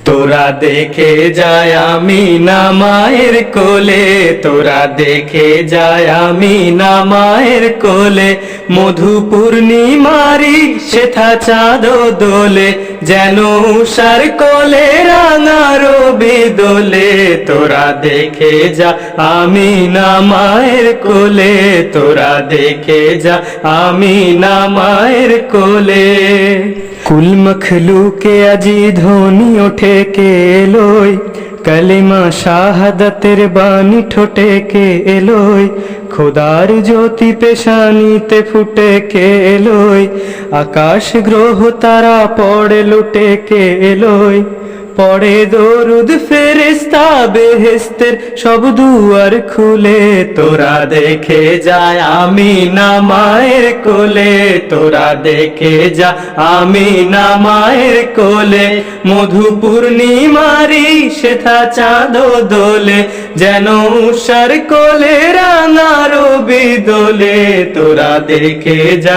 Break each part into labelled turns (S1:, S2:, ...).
S1: তোরা দেখে যায় আমিনা মায়ের কোলে, তোরা দেখে যায় আমিনা মায়ের কোলে, মধু পূর্ণিমারি সেথা চাঁদ দোলে, যেন উষার কোলে রাঙা রবি দোলে। তোরা দেখে যা আমিনা মায়ের কোলে, তোরা দেখে যা আমিনা মায়ের কোলে। কুল মখলুকে আজি ধ্বনি ওঠে কে এলোই, কলিমা শাহাদাতের বাণী ঠোঁটে কে এলোই, খোদার জ্যোতি পেশানিতে ফুটে কে এলোই, আকাশ গ্রহ তারা পড়ে লুটে কে এলোই, পড়ে দরুদ ফেরেশতা বেহেশতের সব দুয়ার খুলে। তোরা দেখে যায় আমিনা মায়ের কোলে, তোরা দেখে যা আমিনা মায়ের কোলে, মধু পূর্ণিমারি সেথা চাঁদ দোলে, যেন উষার কোলে রাঙা রবি দোলে। তোরা দেখে যা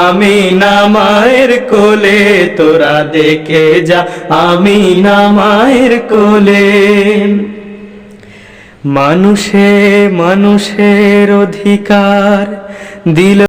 S1: আমিনা মায়ের কোলে, তোরা দেখে যা আমিনা মায়ের কোলে। মানুষে মানুষের অধিকার দিল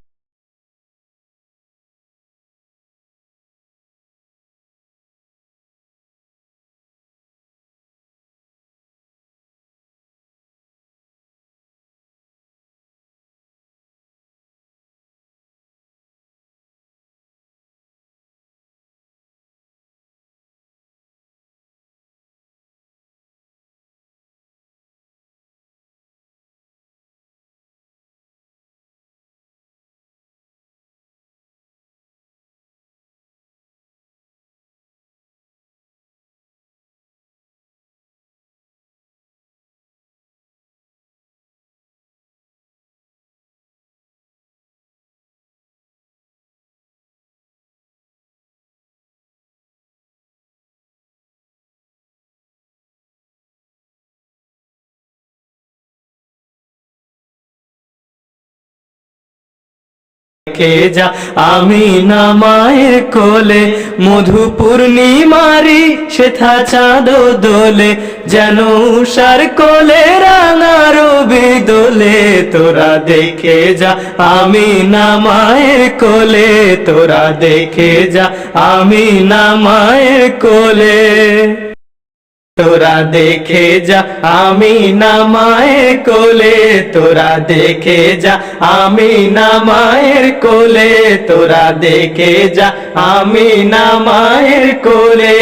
S1: দেখে যা আমিনা মায়ের কোলে, মধু পূর্ণিমারি সেথা চাঁদ দোলে, যেন উষার কোলে রাঙা রবি দোলে। তোরা দেখে যা আমিনা মায়ের কোলে, তোরা দেখে যা আমিনা মায়ের কোলে। তোরা দেখে যা আমিনা মায়ের কোলে, তোরা দেখে যা আমিনা মায়ের কোলে, তোরা দেখে যা আমিনা মায়ের কোলে।